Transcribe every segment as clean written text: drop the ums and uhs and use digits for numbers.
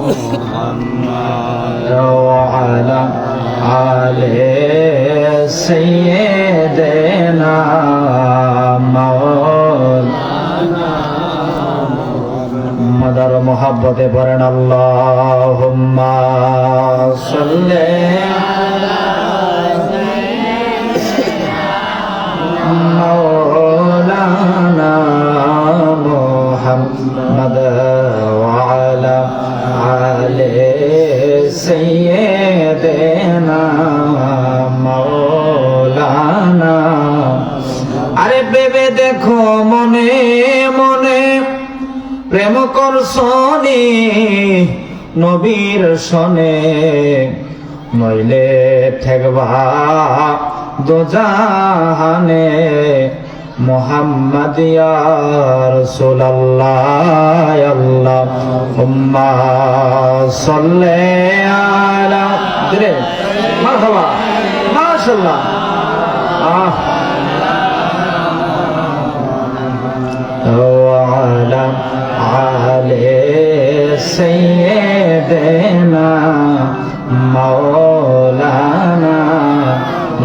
محمد وعلى آل سيدنا مولانا مدر محبت پڑھن اللهم صل على مولانا محمد وعلى آل سيدنا مولانا আরে ভেবে দেখো মনে মনে প্রেম করছনি নবীর সনে নইলে ঠেকবা দোজাহানে মুহাম্মদ ইয়া রাসূলুল্লাহ আল্লাহুম্মা সাল্লি আলা দিরে মারহাবা মাশাআল্লাহ وعلى آل سيدنا مولانا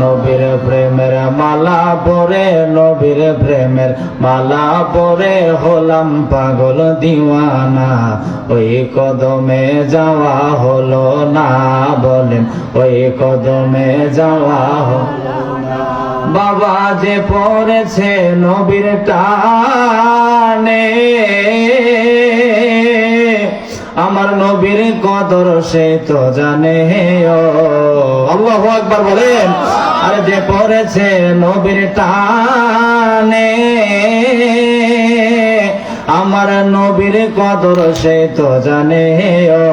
নবীর প্রেমের মালা পরে নবীর প্রেমের মালা পরে হলাম পাগল দিওয়ানা ওই কদমে যাওয়া হলো না বলেন ওই কদমে যাওয়া হলো বাবা যে পড়েছে নবীর টানে আমার নবীর কদর সে তো জানে ও আল্লাহু আকবার বলেন আরে যে পড়েছে নবীর টানে আমার নবীর কদর সে তো জানে ও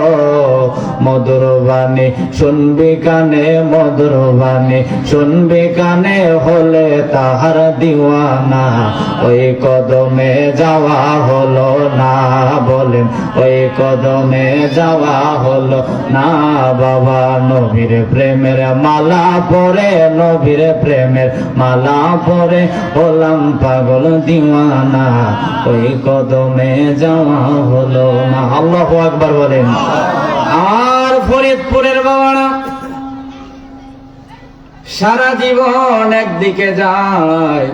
মধুর বাণী শুনবি কানে মধুর বাণী শুনবি কানে হলে তাহার দিওয়ানা ওই কদমে যাওয়া হলো না বলেন ওই কদমে যাওয়া হলো না বাবা নবীর প্রেমের মালা পরে নবীর প্রেমের মালা পরে হলাম পাগল দিওয়ানা ওই কদমে যাওয়া হলো না আল্লাহু আকবার বলেন আর ফরিদপুরের বাবারা সারা জীবন একদিকে যায়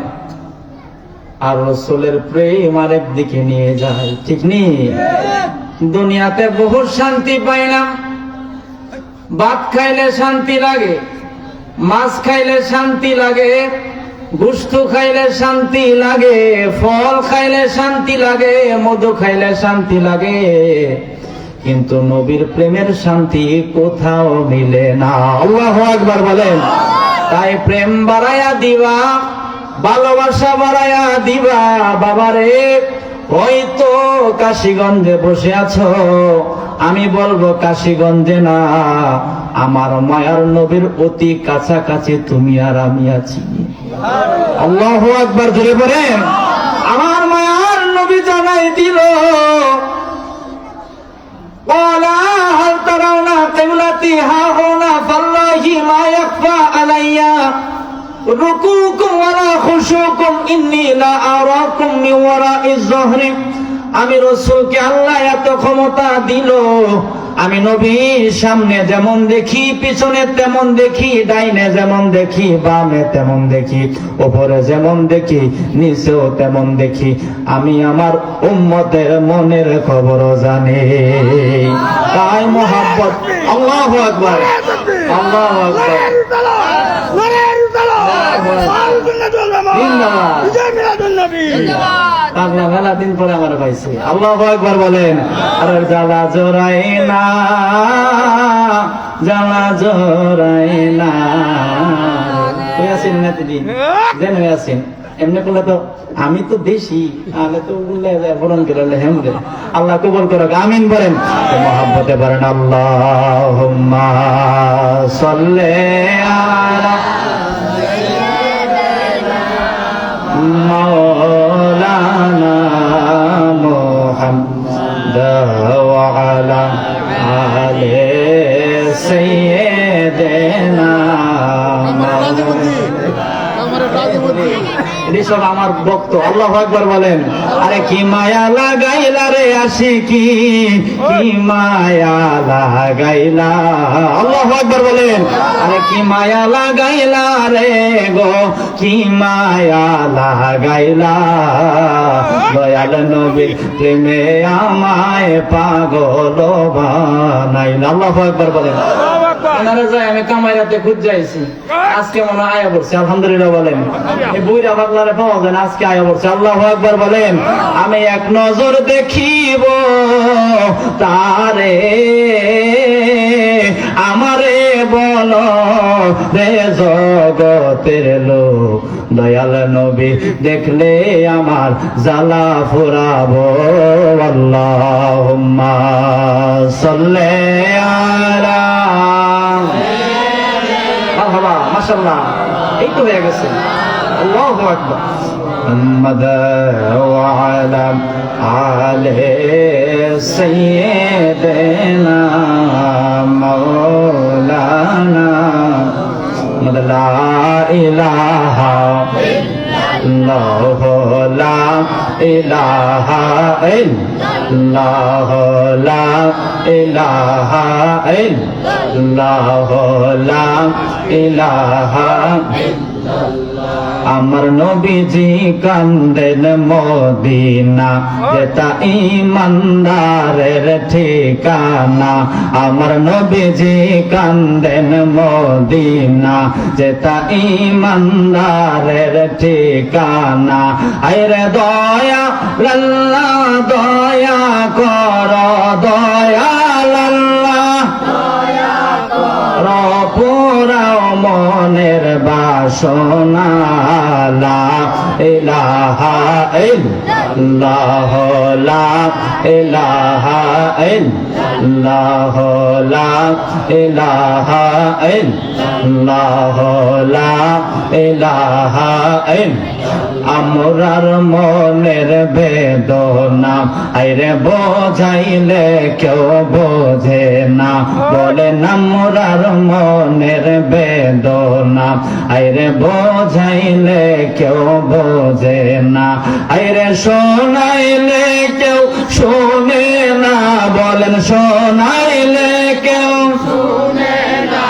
আর রাসূলের প্রেম আরেকদিকে নিয়ে যায় ঠিক নেই দুনিয়াতে বহু শান্তি পাইলাম ভাত খাইলে শান্তি লাগে মাছ খাইলে শান্তি লাগে গোশত খাইলে শান্তি লাগে ফল খাইলে শান্তি লাগে মধু খাইলে শান্তি লাগে কিন্তু নবীর প্রেমের শান্তি কোথাও মিলে না আল্লাহু আকবার বলেন তাই প্রেম বাড়ায়া দিবা ভালোবাসা বাড়ায়া দিবা বাবারে হয়তো কাশীগঞ্জে বসে আছো আমি বলবো কাশীগঞ্জে না আমার মায়ার নবীর অতি কাছাকাছি তুমি আর আমি আছি আল্লাহু আকবার জোরে বলেন আমার মায়ার নবী জানাই দিল ওয়ালা হাল তারাউনা কিবলাতি হাহুনা ফাল্লাহি মা ইয়াখফা আলাইয়া রুকুকুম ওয়ালা খুশুকুম ইন্নী লা আরাকুম মিন ওয়ারাইজ যহরি আমি রাসূলকে আল্লাহ এত ক্ষমতা দিল আমি নবীর সামনে যেমন দেখি পিছনে তেমন দেখি ডাইনে যেমন দেখি বামে তেমন দেখি উপরে যেমন দেখি নিচেও তেমন দেখি আমি আমার উম্মতের মনের খবর জানি তাই মোহাব্বত আল্লাহু আকবার আল্লাহু আকবার পাগলা মেলা দিন পরে আমার পাইছে আল্লাহু আকবার বলেন আর জ্বালা জোড়াই না জ্বালা জোড়াই না হয়ে আছেন না দিন দেন হয়ে আছেন এমনি করলে তো আমি তো দেশি আমি তো বরণ করে হেমরে আল্লাহ কবুল করুক আমিন বলেন মহব্বতে বলেন আল্লাহুম্মা সাল্লি আলা مولانا محمد وعلى آل سيدنا এটি সব আমার ভক্ত। আল্লাহু আকবার বলেন। আরে কি মায়া লাগাইলা রে আশিকি, কি মায়া লাগাইলা, আল্লাহু আকবার বলেন। আরে কি মায়া লাগাইলা রে গো, কি মায়া লাগাইলা, দয়াল নবীর প্রেমে আমায় পাগল বানাইলা। আল্লাহু আকবার বলেন। ওনারা যায় আমি কামাইরাতে খুঁজ যাইছি, আজকে মনে হয় আয়া পড়ছে, আলহামদুলিল্লাহ বলেন। এই বুইরা পাগলারে পাওয়া যায় না, আজকে আয়া পড়ছে। আল্লাহু আকবার বলেন। আমি এক নজর দেখিব তারে, আমারে বলো রে জগতের লোক, দয়াল নবী দেখলে আমার জ্বালা ফুরাবো। আল্লাহুম্মা সাল্লি আলা, মারহাবা, মাশাআল্লাহ, এই তো হয়ে গেছে। আল্লাহু আকবার। মুহাম্মদ ওয়া আলা আলি সাইয়্যিদিনা মাওলানা লা ইলাহা ইল্লাল্লাহ, লা ইলাহা ইল্লাল্লাহ, লা ইলাহা ইল্লাল্লাহ, লা ইলাহা। আমার নবীজি কান্দেন মদিনা, যেটা ইমানদারের ঠিকানা। আমার নবীজি কান্দেন মদিনা, যেটা ইমানদারের ঠিকানা। আইরে দয়া লাল্লা, দয়া কর, দয়া লাল্লা, পুরাও মনের বাসনা। লা ইলাহা ইল্লাল্লাহ, লা ইলাহা ইল্লাল্লাহ, লা ইলাহা ইল্লাল্লাহ, লা ইলাহা ইল্লাল্লাহ। আমরার মনের বেদনা আইরে বোঝাইলে কেউ বোঝে না, বলেন আমরার মনের বেদনা আইরে বোঝাইলে কেউ বোঝে না, আইরে শোনাইলে কেউ শোনে না, বলেন শোনাইলে কেউ শোনে না।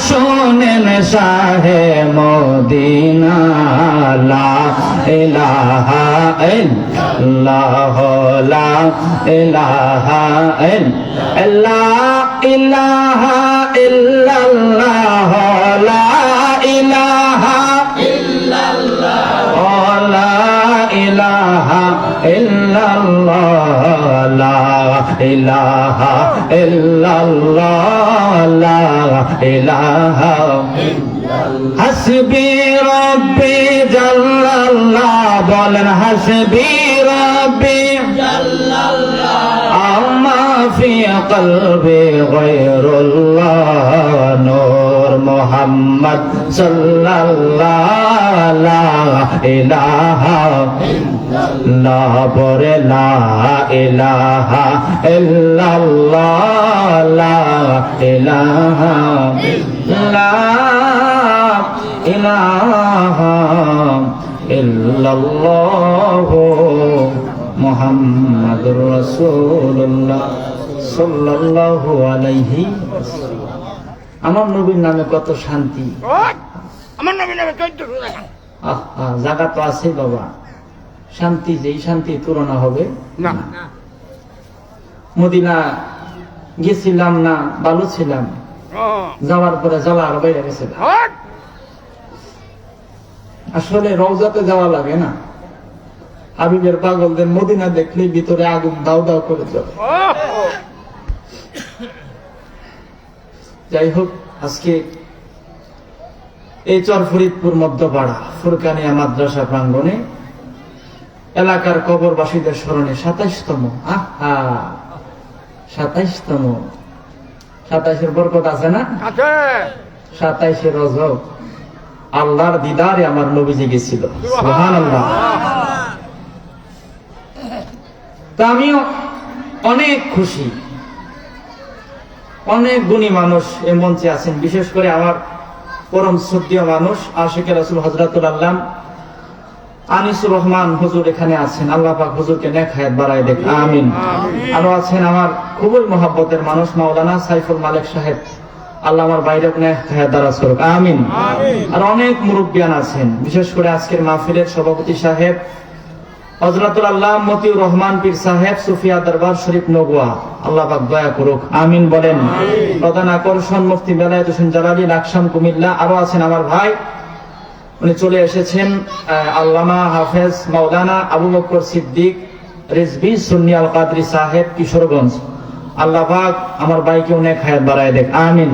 শোনেন শাহে মদিনা, লা ইলাহা ইল্লাল্লাহ, লা ইলাহা ইল্লাল্লাহ, লা ইলাহা ইল্লাল্লাহ, লা ইলাহা ইল্লাল্লাহ, লা ইলাহা ইল্লাল্লাহ, লা ইলাহা ইল্লাল্লাহ, লা ইলাহা ইল্লাল্লাহ। হাসবি রব্বি জাল্লাল্লাহ, বলেন হাসবি রব্বি জাল্লাল্লাহ, আমা ফি কলবি গায়রুল্লাহ, নূর মুহাম্মদ সাল্লাল্লাহ, লা ইলাহা ইল্লাল্লাহ, পরে লা ইলাহা ইল্লাল্লাহ, লা ইলাহা ইল্লাল্লাহ, ইলাহা ইল্লাল্লাহ মুহাম্মাদুর রাসূলুল্লাহ সাল্লাল্লাহু আলাইহি ওয়াসাল্লাম। আমার নবীর নামে কত শান্তি, আমার নবীর নামে জায়গা তো আছে বাবা, শান্তি যেই শান্তি তুলনা হবে না। মদিনা গেছিলাম না, ভালো ছিলাম, যাওয়ার পরে জ্বালা আরো বেড়ে গেছে। আসলে রওজাতে যাওয়া লাগে না, হাবিবের পাগলদের মদিনা দেখলে ভিতরে আগুন দাও দাও করে যাবে। যাই হোক, আজকে এই চরফরিদপুর মধ্যপাড়া ফুরকানিয়া মাদ্রাসা প্রাঙ্গণে এলাকার কবরবাসীদের স্মরণে 27তম 27 বরকত আছে না, 27 রজব আল্লাহর দিদারে আমার নবীজি গেছিল। সুবহানাল্লাহ। তা আমিও অনেক খুশি, অনেক গুণী মানুষ এই মঞ্চে আছেন, বিশেষ করে আমার পরম শ্রদ্ধেয় মানুষ আশিকে রাসূল হযরতুল আল্লাহ আনিসুর রহমান হুজুর এখানে আছেন, আল্লাহ পাক হুজুরকে নেক হায়াত বাড়ায় দেখ, আমিন। আরো আছেন আমার খুবই মহব্বতের মানুষ মাওলানা সাইফুল মালিক সাহেব, আল্লাহ আমার বাইরে নেক হায়াত দারাজ করুক, আমিন। আর অনেক মুরব্বিয়ান আছেন, বিশেষ করে আজকের মাহফিলের সভাপতি সাহেব হযরতুল আল্লাহ মতিউর রহমান পীর সাহেব সুফিয়া দরবার শরীফ নগুয়া, আল্লাহ পাক দয়া করুক, আমিন বলেন। প্রধান আকর্ষণ মুফতি বেলায়েত হোসেন জালালী লাকসাম কুমিল্লা। আরো আছেন আমার ভাই, উনি চলে এসেছেন আল্লামা হাফেজ মাওলানা আবু বকর সিদ্দিক রিজভী সুন্নি আল কাদরি সাহেব কিশোরগঞ্জ, আল্লাহ পাক আমার ভাইকে অনেক হায়াত বাড়ায় দেখ, আমিন।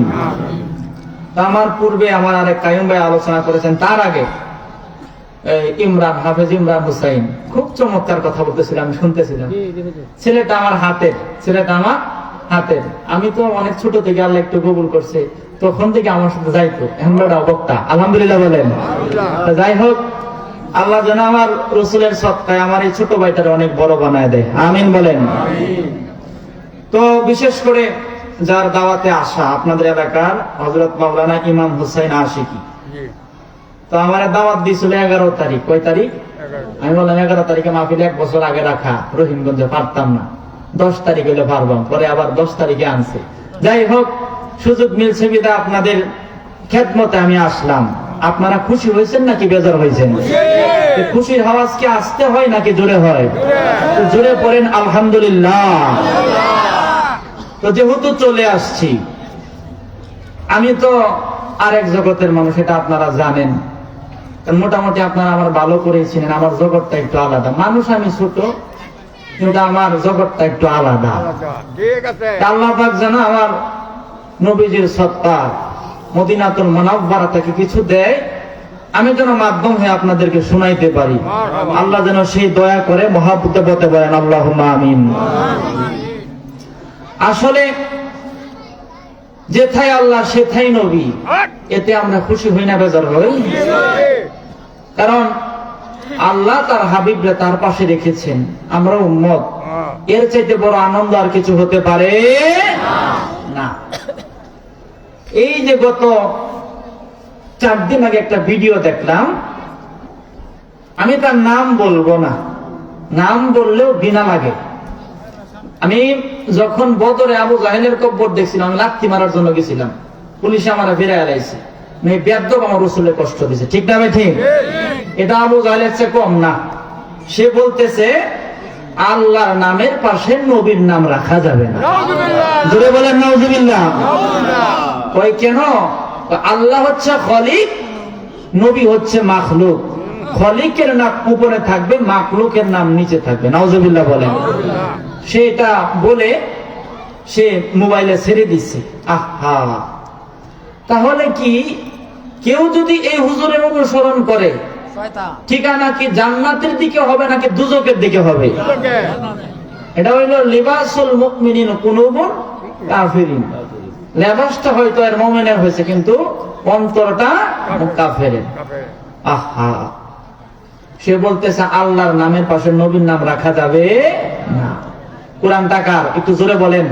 আমার পূর্বে আমার আরেক কাইয়ুম ভাই আলোচনা করেছেন, তার আগে ইমরান হাফেজ ইমরান হুসাইন খুব চমৎকার কথা বলতেছিলাম, আমি শুনতেছিলাম। ছেলেটা আমার হাতের, আমি তো অনেক ছোট থেকে আল্লাহ একটু কবুল করছে, তখন থেকে আমার সাথে যাইতো, আমরা বক্তা, আলহামদুলিল্লাহ বলেন। যাই হোক, আল্লাহ যেন আমার রসুলের সৎকায় আমার এই ছোট ভাইটারে অনেক বড় বানায় দেয়, আমিন বলেন। তো বিশেষ করে যার দাওয়াতে আসা আপনাদের এলাকার হযরত মাওলানা ইমাম হুসাইন আশিকি, তো আমার দাওয়াত দিয়েছিল 11 তারিখ। কয় তারিখ? আমি বললাম 11 তারিখে মাহফিল 1 বছর আগে রাখা, রহিমগঞ্জে পারতাম না, 10 তারিখ হলে পারবাম, পরে আবার 10 তারিখে আনছে। যাই হোক, সুযোগ মিলছে বিদা আপনাদের খেদমতে আমি আসলাম। আপনারা খুশি হয়েছেন নাকি বেজার হয়েছেন? খুশির আওয়াজ কি আসতে হয় নাকি জোরে হয়? জোরে পড়েন আলহামদুলিল্লাহ। তো যেহেতু চলে আসছি, আমি তো আরেক জগতের মানুষ, এটা আপনারা জানেন। মোটামুটি আপনারা আমার ভালো করেই চিনেন, আমার জগৎটা একটু আলাদা। মানুষ আমি ছোট, কিন্তু আমার জগৎটা একটু আলাদা। ঠিক আছে। আল্লাহ পাক যেন আমার নবীজির সত্তা মদিনাতুল মুনাওয়ারা থেকে কিছু দেয়, আমি যেন মাধ্যম হয়ে আপনাদেরকে শোনাইতে পারি। আল্লাহ যেন সেই দয়া করে মহাব্বতে বলতে পারেন, আল্লাহুম্মা আমিন। আসলে যেথায় আল্লাহ সেথাই নবী, এতে আমরা খুশি হই না বেজার হই? কারণ আল্লাহ তার হাবিবরে তার পাশে রেখেছেন, আমরা উম্মত, এর চাইতে বড় আনন্দ আর কিছু হতে পারে না। এই যে গত 4 দিন আগে একটা ভিডিও দেখলাম, আমি তার নাম বলবো না, নাম বললেও ঘৃণা লাগে। আমি যখন বদরে আবু জাহেলের কব্বর দেখছিলাম, আমি লাথি মারার জন্য গেছিলাম, পুলিশে আমার ফিরায় আলাইছে, বেয়াদব আমার রাসূলের কষ্ট দিয়েছে, ঠিক না ভাই? ঠিক। এটা আবু জাহেলের চেয়ে কম না। সে বলতেছে আল্লাহর নামের পাশে নবীর নাম রাখা যাবে না। জোরে বলেন নাউজুবিল্লাহ। কই কেন? আল্লাহ হচ্ছে খলিক, নবী হচ্ছে মাখলুক। খলিকের নাম উপরে থাকবে, মাখলুকের নাম নিচে থাকবে, নাউজুবিল্লাহ বলেন। সেটা বলে সে মোবাইলে ছেড়ে দিচ্ছে। আহা, তাহলে কি কেউ যদি এই হুজুরের অনুসরণ করে, ঠিকানা কি জান্নাতের দিকে হবে নাকি দুজকের দিকে হবে? এটা হইল লিবাসুল মুমিনিন কুলুবুন কাফিরিন। লেবাসটা হয়তো এর মুমিনের হয়েছে, কিন্তু অন্তরটা কাফেরের। আহা, সে বলতেছে আল্লাহর নামের পাশে নবীর নাম রাখা যাবে না। কোরআনটা কার? একটু জোরে বলেন।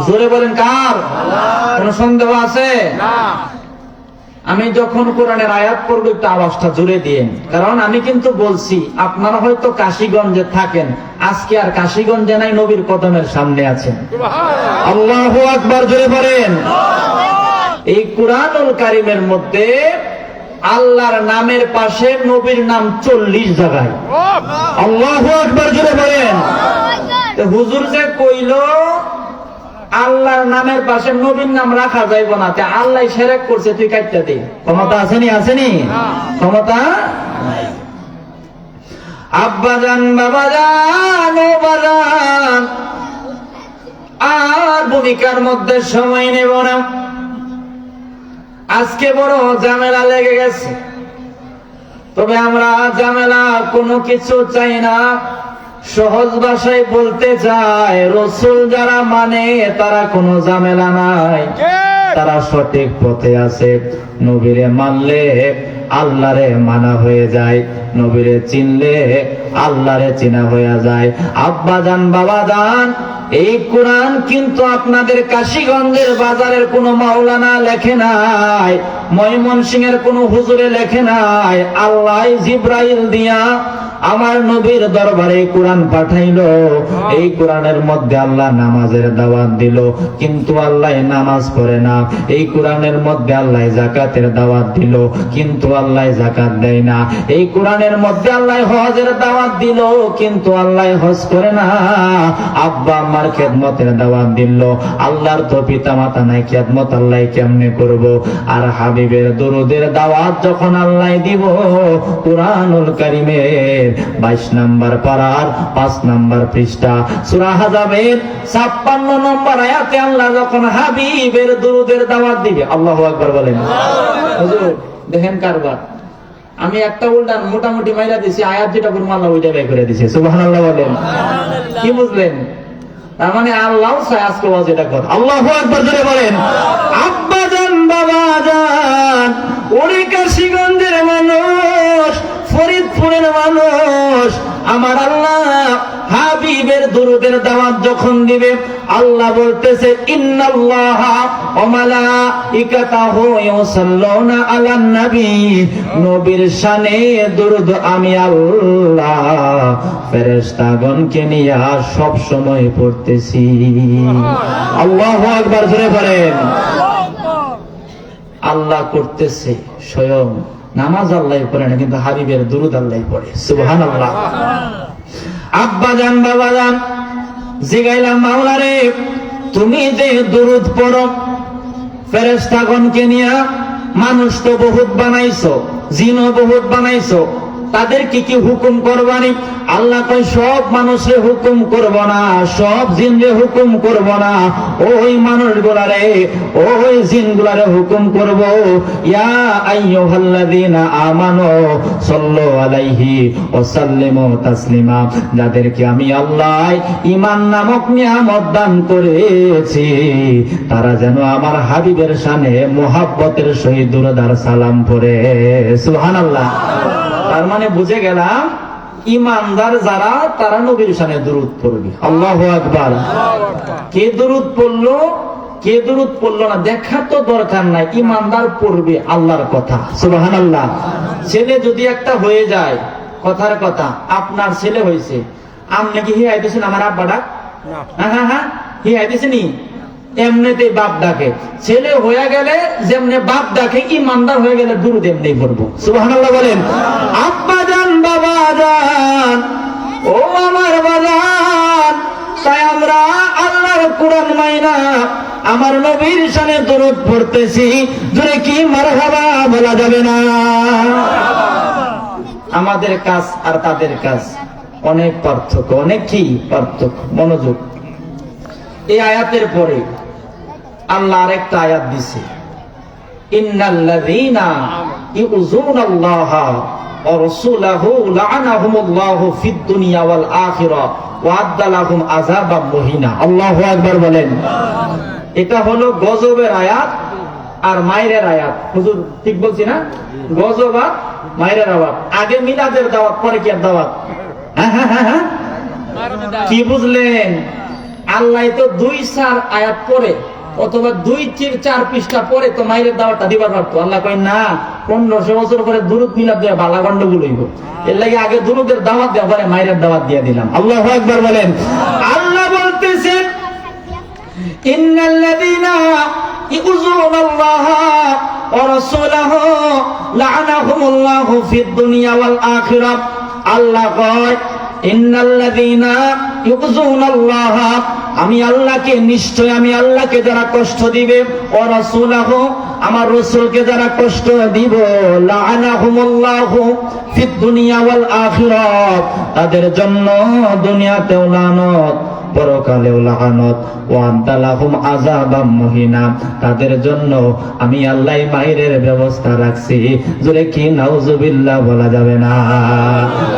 জোরে বলেন কার? কোন সন্দেহ আছে? আমি যখন কোরআনের আয়াত পড়বো একটু আওয়াজটা জোরে দিয়েন, কারণ আমি কিন্তু বলছি আপনারা হয়তো কাশীগঞ্জে থাকেন, আজকে আর কাশীগঞ্জে নাই, নবীর কদমের সামনে আছেন। আল্লাহু আকবার, জোরে বলেন। এই কুরআনুল কারীমের মধ্যে আল্লাহর নামের পাশে নবীর নাম 40 জায়গায়। আল্লাহু আকবার, জোরে বলেন। হুজুর যে কইল আল্লাহর নামের পাশে নবীর নাম রাখা যাইব না, তে আল্লাহ শিরক করছে, তুই কাটতে দে। ক্ষমতা আসেনি? আসেনি? ক্ষমতা নাই। আব্বাজান, বাবাজান, ও বাজান, আর ভূমিকার মধ্যে সময় নেব না। আজকে বড় ঝামেলা লেগে গেছে, তবে আমরা ঝামেলা কোনো কিছু চাই না। সহজ ভাষায় বলতে চাই, রসুল যারা মানে তারা কোনো ঝামেলা নাই, তারা সঠিক পথে আছে। নবীরে মানলে আল্লাহরে মানা হয়ে যায়, নবীরে চিনলে আল্লাহরে চেনা হয়ে যায়। আব্বা জান, বাবা জান, এই কোরআন কিন্তু আপনাদের কাশীগঞ্জের বাজারের কোনো মাওলানা লেখে নাই, ময়মনসিংহের কোনো হুজুরে লেখে নাই। আল্লাহ জিব্রাইল দিয়া আমার নবীর দরবারে কোরআন পাঠাইলো। এই কোরআনের মধ্যে আল্লাহ নামাজের দাওয়াত দিল, কিন্তু আল্লাহ নামাজ পড়ে না। এই কোরআনের মধ্যে আল্লাহ যাকাতের দাওয়াত দিল, কিন্তু আল্লাহ যাকাত দেয় না। এই কোরআনের মধ্যে আল্লাহ হজের দাওয়াত দিল, কিন্তু আল্লাহ হজ করে না। আব্বা আমার খেদমতের দাওয়াত দিল, আল্লাহর তো পিতা মাতা নাই, খেদমত আল্লাহ কেমনে করব? আর হাবিবের দরুদের দাওয়াত যখন আল্লাহ দিব, কুরআনুল কারীমের 22 নম্বর পারার 5 নম্বর পৃষ্ঠা সূরা আহজাবের 56 নম্বর আয়াতে আল্লাহ যখন হাবিবের দরুদের দাওয়াত দিবে, আল্লাহু আকবার বলেন। হুজুর দেখেন কারবার, আমি একটা উল্টান মোটামুটি মাইরা দিছি, আয়াত যেটা বলবো আল্লাহ ওইটা বের করে দিয়েছে। সুবহানাল্লাহ বলেন। কি বুঝলেন? তার মানে আল্লাহ চাই আজকে ওয়াজ এটা কথা। আল্লাহু আকবার জোরে বলেন। আব্বা জান, বাবা জান, ওরে কাশীগঞ্জের মানুষ, ফরিদপুরের মানুষ, আমার আল্লাহ হাবিবের দুরুদের দাওয়াত যখন দিবে, আল্লাহ বলতেছে ইন্নাল্লাহা ওয়া মালাইকাতাহু ইউসাল্লুনা আলান নবী, নবীর শানে দুরুদ আমি আল্লাহ ফেরেশতাগণকে নিয়ে সব সময় পড়তেছি। আল্লাহু আকবার জোরে বলেন। আল্লাহ করতেছে স্বয়ং, নামাজ আল্লাহ পড়ে না, কিন্তু হাবিবের দুরুদ আল্লাহ পড়ে। সুবহানাল্লাহ। আব্বা জান, বাবা জান, জিগাইলাম মাওলা রে, তুমি যে দুরুদ পড়ো ফেরেশতাগণকে নিয়া, মানুষ তো বহুত বানাইছো, জিনও বহুত বানাইছো, তাদেরকে কি হুকুম করবানি? আল্লাহ কয় সব মানুষরে হুকুম করব না, সব জিনরে হুকুম করব না, ওই মানুষগুলারে, ওই জিনগুলারে হুকুম করব। ইয়া আইয়ুহাল্লাযীনা আমানু সাল্লু আলাইহি ওয়া সাল্লিমু তাসলিমা, যাদেরকে আমি আল্লাহ ঈমান নামক নিয়ামত দান করেছি, তারা যেন আমার হাবিবের শানে মুহাব্বতের সহিত দুরূদ আর সালাম পড়ে। সুবহানাল্লাহ। তার মানে বুঝে গেলাম ইমানদার যারা, তারা নবীর শানে দুরূদ পড়বে। আল্লাহু আকবার। কে দুরূদ পড়লো, কে দুরূদ পড়লো না দেখা তো দরকার নাই, ইমানদার পড়বে আল্লাহর কথা। সুবহানাল্লাহ। ছেলে যদি একটা হয়ে যায়, কথার কথা, আপনার ছেলে হয়েছে, আপনি কি হিয়াই দিয়েছেন আমার আব্বাটা? হ্যাঁ, হিয়াই দিয়েছেনি? এমনিতেই বাপ ডাকে। ছেলে হয়ে গেলে যেমনি বাপ ডাকে, ইমানদার হয়ে গেলে দুরূদ এমনি পড়বো। সুবহানাল্লাহ বলেন। আব্বা জান, বাবা জান, ও আমার বাজান, তাই আমরা আল্লাহর কোরআন মাইনা আমার নবীর শানে দুরূদ পড়তেছি, জোরে কি মারহাবা বলা যাবে না? আমাদের কাজ আর তাদের কাজ অনেক পার্থক্য, অনেক কি পার্থক্য। মনোযোগ। এই আয়াতের পরে আল্লাহ আরেকটা আয়াত দিছে, ইন্নাল্লাযীনা ইউযুনাল্লাহা ওয়া রাসূলাহু লা'আনাহুমুল্লাহু ফিদ দুনিয়া ওয়াল আখিরাহ ওয়া আ'আদ্দা লাহুম আযাবাম মুহিনা। আল্লাহু আকবার বলেন। এটা হলো গজবের আয়াত আর মায়ের আয়াত। হুজুর ঠিক বলছি না? গজব আর মায়ের আয়াত। আগে মিলাদের দাওয়াত, পরে কি দাওয়াত? হ্যাঁ। কি বুঝলেন? আল্লাহ তো 2-4 আয়াত পরে অথবা 2-4 পৃষ্ঠা পরে তো মায়ের দাওয়াতটা দিবার পারতো। আল্লাহ কয় না, 1500 বছর পরে দুরূদ মিলাদ দেওয়া বালা গন্ডগোল হইব, এর লাগে আগে দুরূদের দাওয়াত দেওয়া, পরে মায়ের দাওয়াত দিয়ে দিলাম। আল্লাহু আকবার বলেন। আল্লাহ বলতেছেন ইন্নাল্লাযীনা ইউযুনাল্লাহা ওয়া রাসূলাহু লা'আনাহুমুল্লাহু ফিদ দুনিয়া ওয়াল আখিরাহ। আল্লাহ কয় ইন্নাল্লাযীনা ইউযুনাল্লাহা, আমি আল্লাহকে, নিশ্চয় আমি আল্লাহকে যারা কষ্ট দিবে, ও রাসূলাহু, আমার রাসূলকে যারা কষ্ট দিব, লা'আনাহুমুল্লাহু ফিদ দুনিয়া ওয়াল আখিরাহ, তাদের জন্য দুনিয়াতেও লানত, পরকালেও লাআনত ওয়া আদালাহুম আযাবাম মুহিনা। তাদের জন্য আমি আল্লাহ মাইরের ব্যবস্থা রাখছি। জোরে কি নাউজুবিল্লাহ বলা যাবে না?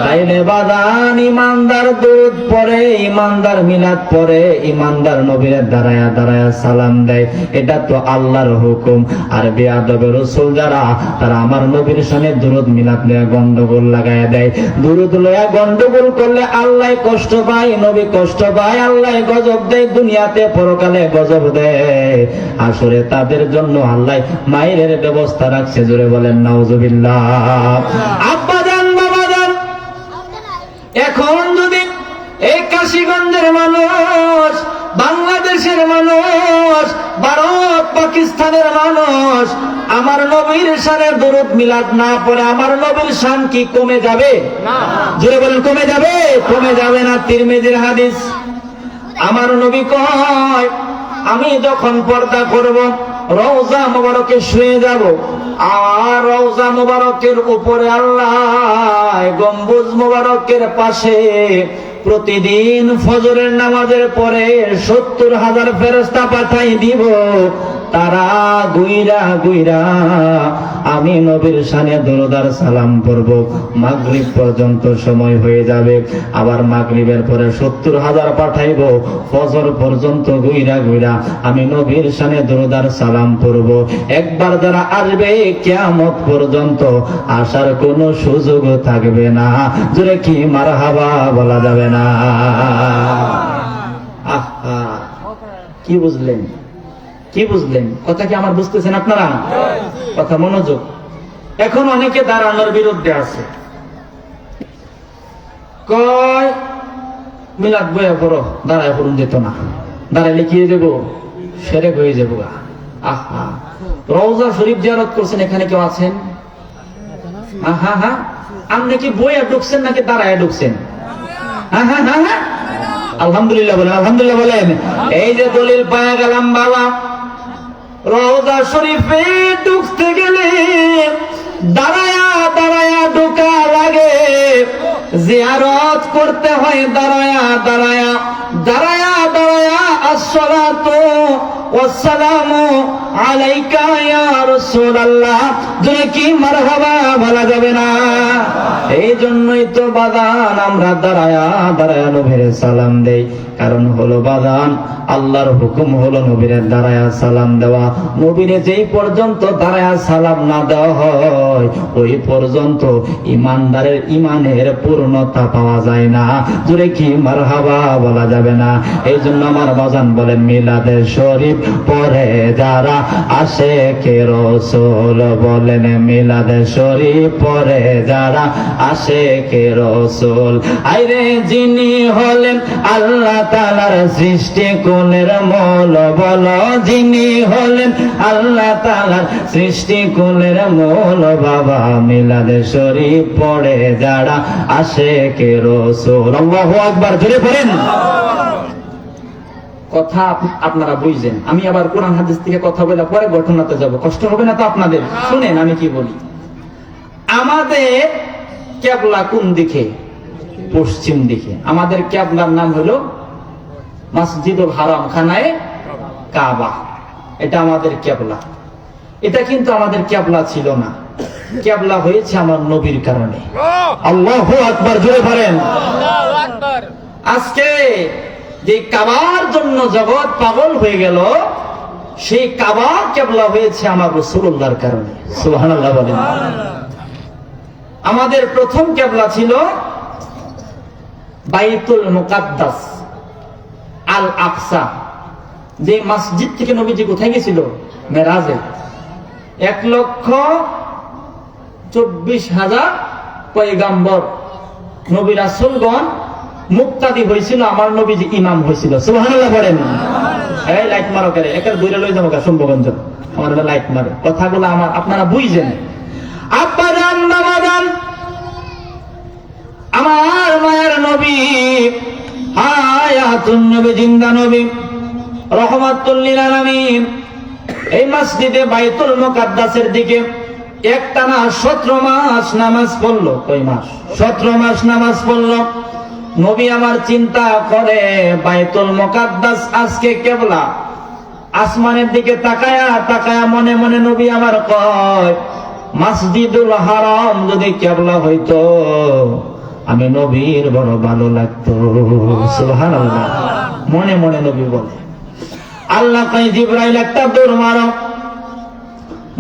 তাইলে বাদান ইমানদার দুরূদ পড়ে, ইমানদার মিলাদ পড়ে, ইমানদার নবীর দাঁড়ায়া দাঁড়ায়া সালাম দেয়, এটা তো আল্লাহর হুকুম। আর বেয়াদবে রাসূল যারা, তারা আমার নবীর সামনে দুরূদ মিলাদ লয়া গন্ডগোল লাগায়া দেয়। দুরূদ লয়া গন্ডগোল করলে আল্লাহ কষ্ট পায়, নবী কষ্ট পায়, আল্লাহ গজব দেয়, দুনিয়াতে পরকালে গজব দেয়। আসলে তাদের জন্য আল্লাহ মায়ের ব্যবস্থা রাখছে। জোরে বলেন নাউজুবিল্লাহ। আব্বা জান, বাবা জান, এখন যদি এই কাশীগঞ্জের মানুষ, বাংলাদেশের মানুষ, ভারত পাকিস্তানের মানুষ আমার নবীর শানে দরুদ মিলাদ না পড়ে, আমার নবীর শান কি কমে যাবে? জোরে বলেন কমে যাবে? কমে যাবে না। তিরমিজির হাদিস, আমার নবী কয়, আমি যখন পর্দা করব, রওজা মুবারকে শুয়ে যাব, আর রওজা মুবারকের উপরে আল্লাহ গম্বুজ মুবারকের পাশে প্রতিদিন ফজরের নামাজের পরে 70,000 ফেরেশতা পাঠাই দিব। তারা গুইরা গুইরা আমি নবীর শানে দরুদ আর সালাম পড়ব। মাগরিব পর্যন্ত সময় হয়ে যাবে, আবার মাগরিবের পরে 70,000 পাঠাইব। ফজর পর্যন্ত গুইরা গুইরা আমি নবীর শানে দরুদ আর সালাম পড়ব। একবার যারা আসবে কিয়ামত পর্যন্ত আসার কোনো সুযোগ থাকবে না। জোরে কি মারহাবা বলা যাবে না? আহা, কি বুঝলেন? কি বুঝলেন? কথা কি আমার বুঝতেছেন আপনারা? কথা মনোযোগ। এখন অনেকে দাঁড়ানোর বিরুদ্ধে আছে, কয় মিলাদ বইয়া পড়ো, দাঁড়ায় পড়ুন যেত না, দাঁড়াইলে কি হয়ে যাবো? সেরেক হয়ে যাবো। আহা, রওজা শরীফ জিয়ারত করছেন, এখানে কেউ আছেন? হ্যাঁ হ্যাঁ, আপনি কি বইয়া ঢুকছেন নাকি দাঁড়ায় ঢুকছেন? হ্যাঁ হ্যাঁ হ্যাঁ হ্যাঁ, আলহামদুলিল্লাহ বলেন, আলহামদুলিল্লাহ বলেন। এই যে দলিল পাওয়া গেলাম বাবা, রওজা শরীফে ঢুকতে গেলে দাঁড়ায়া দাঁড়ায়া ঢোকা লাগে, জিয়ারত করতে হয় দাঁড়ায়া দাঁড়ায়া, দাঁড়ায়া দাঁড়ায়া। আসসালাতু ওয়াসসালামু আলাইকা ইয়া রাসূলুল্লাহ, জোরে কি মারহাবা বলা যাবে না? এই জন্যই তো বাদান আমরা দাঁড়ায়া দাঁড়ায়া নবীর সালাম দেই। কারণ হলো বাদান, আল্লাহর হুকুম হলো নবীর দাঁড়ায়া সালাম দেওয়া। নবীর যেই পর্যন্ত দাঁড়ায়া সালাম না দেওয়া হয়, ওই পর্যন্ত ইমানদারের ইমানের পূর্ণতা পাওয়া যায় না। জোরে কি মারহাবা বলা যাবে না? এই জন্য আমার বাজান বলেন, মিলাদে শরীফ পড়ে যারা আশেকে রাসূল, বলেন মিলাদে শরীফ পড়ে যারা আশেকে রাসূল। আইরে যিনি হলেন আল্লাহ তাআলার সৃষ্টি কুলের মূল, বলো যিনি হলেন আল্লাহ তাআলার সৃষ্টি কুলের মূল, বাবা মিলাদে শরীফ পড়ে যারা আশেকে রাসূল। আল্লাহু আকবার, জোরে পড়েন। কথা আপনারা বুঝছেন। আমি আবার কোরআন হাদিস থেকে কথা বলে পরে ঘটনাতে যাব, কষ্ট হবে না তো আপনাদের? শুনেন আমি কি বলি। আমাদের কিবলা কোন দিকে? পশ্চিম দিকে। আমাদের কিবলার নাম হলো মসজিদুল হারাম, খানায়ে কাবা। এটা আমাদের কিবলা। এটা কিন্তু আমাদের কিবলা ছিল না, কিবলা হয়েছে আমার নবীর কারণে। আল্লাহু আকবার, জোরে বলেন। আজকে যে কাবার জন্য জগৎ পাগল হয়ে গেল, সেই কাবা কিবলা হয়েছে আমার রাসূলুল্লাহর কারণে। সুবহানাল্লাহ বলেন। আমাদের প্রথম কিবলা ছিল বাইতুল মুকাদ্দাস, আল আকসা, যে মসজিদ থেকে নবীজি কোথায় গেছিল? মেরাজে। 1,24,000 পয়গাম্বর নবী রাসূলগণ মুক্তাদি হয়েছিল, আমার নবীজি ইমাম হয়েছিল। সুবহানাল্লাহ বলেন। এই লাইট মারো করে, একের দূরে লই যাবো শুনবগঞ্জ, আমার লাইট মারো। কথাগুলো আমার আপনারা বুঝছেন। আব্বা জান, বাবা জান, আমার মায়ের নবী, হায়াতুন নবী, জিন্দা নবী, রহমাতুল লিল আলামিন, এই মসজিদে বাইতুল মুকাদ্দাসের দিকে একটানা 17 মাস নামাজ পড়লো। কয় মাস? 17 মাস নামাজ পড়লো। নবী আমার চিন্তা করে বাইতুল মুকাদ্দাস আজকে কেবলা, আসমানের দিকে তাকায়া তাকায়া মনে মনে নবী আমার কয়, মসজিদুল হারাম যদি কেবলা হইতো আমি নবীর বড় ভালো লাগতো। সুবহানাল্লাহ, মনে মনে নবী বলে। আল্লাহ কয়, জিবরাইল একটা দৌড় মারো,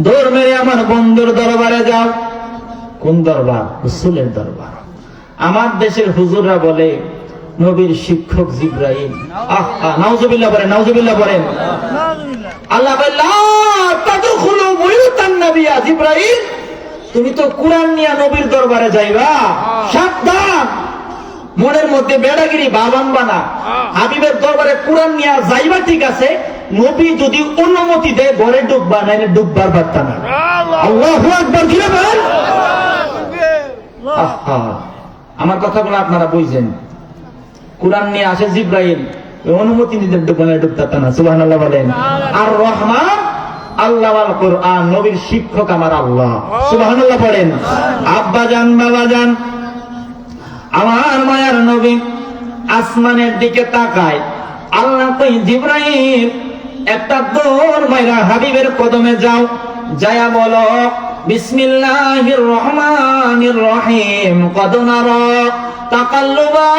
দৌড় মেরে আমার বন্ধুর দরবারে যাও। কোন দরবার? রাসূলের দরবার। আমার দেশের হুজুররা বলে নবীর শিক্ষক জিবরাইল। আহা, নাউজুবিল্লাহ বলেন, নাউজুবিল্লাহ বলেন। আল্লাহ বলে, লা তাদখুলু বুয়ুতান নাবিয়্যা। জিবরাইল, তুমি তো কুরআন নিয়ে নবীর দরবারে যাইবা, সাবধান। মনের মধ্যে বেড়াগিরি বাবান বানা। হাবিবের দরবারে কুরআন নিয়ে যাইবা ঠিক আছে, নবী যদি অনুমতি দেয় ঘরে ডুববা, নাইলে ডুববার পারতা না। আল্লাহু আকবার, কি বলেন? আহা, আমার কথাগুলো আপনারা বুঝছেন। কুরআন নিয়ে আসে জিবরাইল, অনুমতি নিতে ডুবতা না। সুবহানাল্লাহ বলেন। আর রহমান আল্লাহ আল কোরআন, নবীর শিক্ষক আমার আল্লাহ। সুবহানাল্লাহ বলেন। আব্বা জান, বাবা জান, আমার মায়ার নবী আসমানের দিকে তাকায়। আল্লাহ কই, জিবরাইল একটা দৌড় মাইরা হাবিবের কদমে যাও, যায়া বলো, বিসমিল্লাহির রহমানির রহিম, কদ নারা তাকাল্লুবা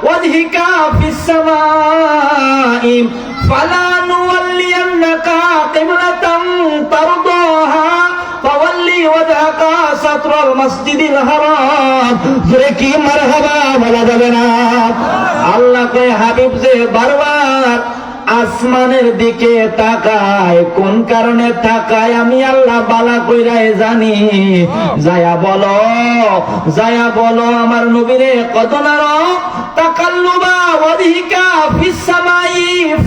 ওয়াজহিকা ফিস সামাই ফালা নুওয়াল্লিয়ান্নাকা কিবলাতান তারদাহা ফাওয়াল্লি ওয়াজহাকা শাতরাল মাসজিদিল হারাম। জোরে কি মারহাবা বলা যাবে না? আল্লাহ কয়, হাবিব যে বারবার আসমানের দিকে তাকায়, কোন কারণে তাকায় আমি আল্লাহ বালা কইরাই জানি। যায়া বলো, যায়া বলো আমার নবীরে, কদ নারা তাকাল্লুবা ওয়াজহিকা ফিস সামাই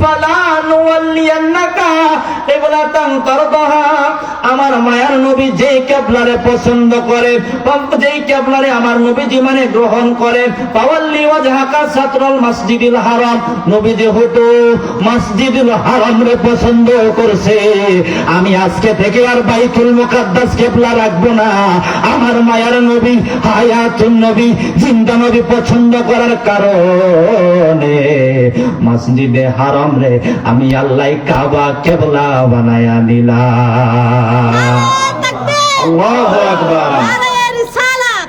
ফালা নুওয়াল্লিয়ান্নাকা কিবলাতান তারদাহা। আমার মায়ার নবী যে কিবলারে পছন্দ করে, যেই কিবলারে আমার নবীজি মানে গ্রহণ করে, ফাওয়াল্লি ওয়াজহাকা শাতরাল মাসজিদিল হারাম, নবী যেহেতু মসজিদুল হারাম রে পছন্দ করছে, আমি আজকে থেকে আর বাইতুল মুকাদ্দাস কিবলা রাখবো না। আমার মায়ার নবী, হায়াতুন নবী, জিন্দা নবী পছন্দ করার কারণে মসজিদে হারাম রে আমি আল্লাহ কাবা কিবলা বানায়া দিলাম। আল্লাহু আকবার।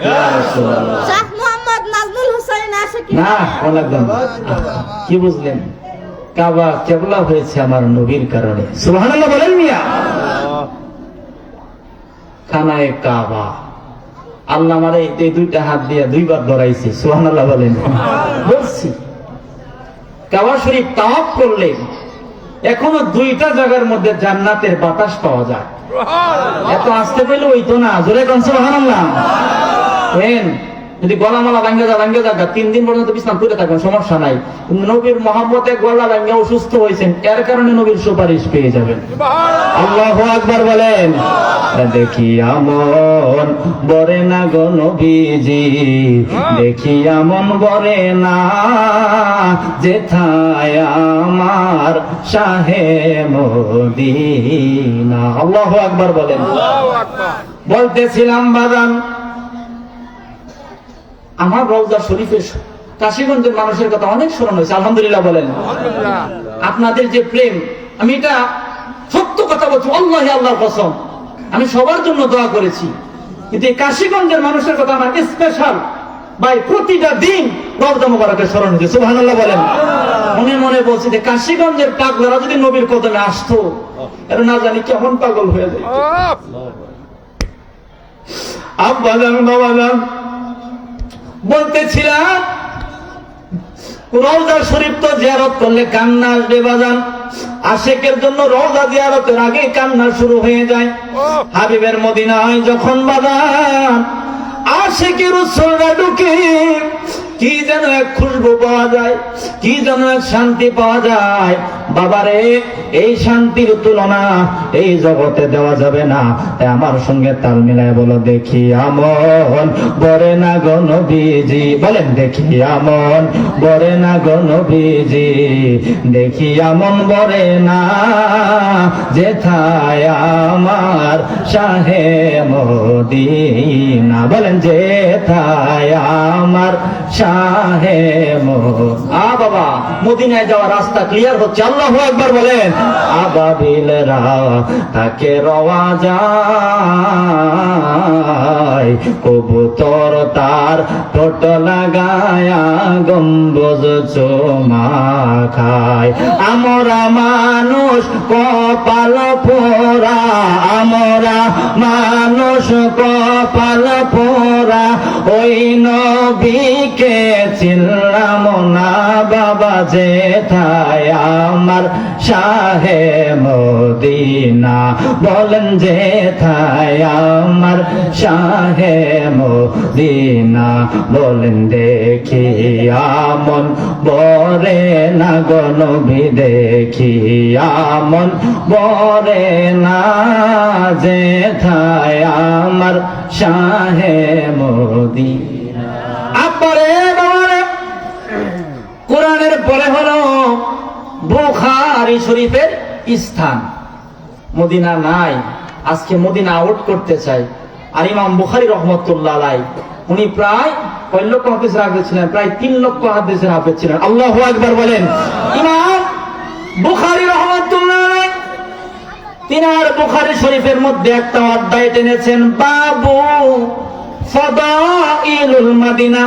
ইয়া রাসূলুল্লাহ। শাহ মোহাম্মদ নাজমুল হোসেন আশিকি না, লাগবে না। কি বুঝলেন? কাবা কিবলা হয়েছে আমার নবীর কারণে। সুবহানাল্লাহ বলেন মিয়া। খানায়ে কাবা আল্লাহ আমারে এই দুইটা হাত দিয়ে দুইবার ধরাইছে। সুবহানাল্লাহ বলেন। বলছি কাবা শরীফ তাওয়াফ করলে এখনো দুইটা জায়গার মধ্যে জান্নাতের বাতাস পাওয়া যায়। এত আসতে পেলে ওই তো না। জোরে কোন সুবহানাল্লাহ। যদি গলা মালা ভাঙ্গা যা 3 দিন পর্যন্ত বিশ্রাম করে থাকবেন, সমস্যা নাই। নবীর মহব্বতে গলা ভাঙ্গা অসুস্থ হয়েছেন, এর কারণে নবীর সুপারিশ পেয়ে যাবেন। আল্লাহু আকবার বলেন। দেখি আমন বরে না গো নবীজি, দেখি আমন বরে না যেথায় আমার শাহে মদিনা। আল্লাহু আকবার বলেন। বলতেছিলাম বাজান, আমার রওজা শরীফের কাশীগঞ্জের মানুষের কথা অনেক স্মরণ হয়েছে। আলহামদুলিল্লাহ বলেন। আপনাদের যে প্রেম, আমি এটা সত্য কথা বলছি, আল্লাহি আল্লাহর কসম, আমি সবার জন্য দোয়া করেছি, কিন্তু এই কাশীগঞ্জের মানুষের কথা আমার স্পেশাল ভাই প্রতিটা দিন রওজা মুবারকের স্মরণ হয়েছে। সুবহানাল্লাহ বলেন। মনে মনে বলছি যে কাশীগঞ্জের পাগলারা যদি নবীর কদমে আসতো, এর না জানি কেমন পাগল হয়ে যায়। আব্বা জান, বাবা জান, বলতেছিলাম রওজা শরীফ তো জিয়ারত করলে কান্না আসবে বাজান। আশিকের জন্য রওজা জিয়ারতের আগে কান্না শুরু হয়ে যায়। হাবিবের মদিনায় যখন বাজান আশিকের রাসূলরা ঢুকে, কি যেন এক খুশবু পাওয়া যায়, কি যেন এক শান্তি পাওয়া যায়। বাবারে, এই শান্তির তুলনা এই জগতে দেওয়া যাবে না। তাই আমার সঙ্গে তাল মিলায় বলো, দেখি আমন বরে না গো নবীজি। বলেন, দেখি আমন বরে না গো নবীজি, দেখি আমন বরে না যেথায় আমার শাহে মদিনা বলেন যেথায় আমার শাহে মদিনা। বাবা মদিনায় যাওয়ার রাস্তা ক্লিয়ার হচ্ছে, আল্লাহু আকবার বলেন। আবাবিলরা তাকে রওয়া যায়, কবুতর তার ঠোঁট লাগায়া গম্বুজ চুমা খায়। আমরা মানুষ কপাল পোড়া, আমরা মানুষ কপাল পোড়া, ওই নবীকে চিনলাম না বাবা যেথায় আমার শাহে মদিনা বলেন যেথায় আমার শাহে মদিনা বলেন। দেখিয়া মন বরে না গো নবী, দেখিয়া মন বরে না যেথায় আমার শাহে মদিনা। আব্বারে বাবারে, কোরআনের পরে হলো বুখারী শরীফের স্থান। মদিনা নাই, আজকে মদিনা আউট করতে চাই। আর ইমাম বুখারী রহমতুল্লাহ আলাইহি উনি প্রায় কয় লক্ষ হাদিসের হাফেজ ছিলেন? প্রায় 3 লক্ষ হাদিসের হাফেজ ছিলেন। আল্লাহু আকবার বলেন। ইমাম বুখারী রহমতুল্লাহ আলাইহি তিনার বুখারী শরীফের মধ্যে একটা অধ্যায় টেনেছেন, বাবু ফাদাইলুল মদিনা।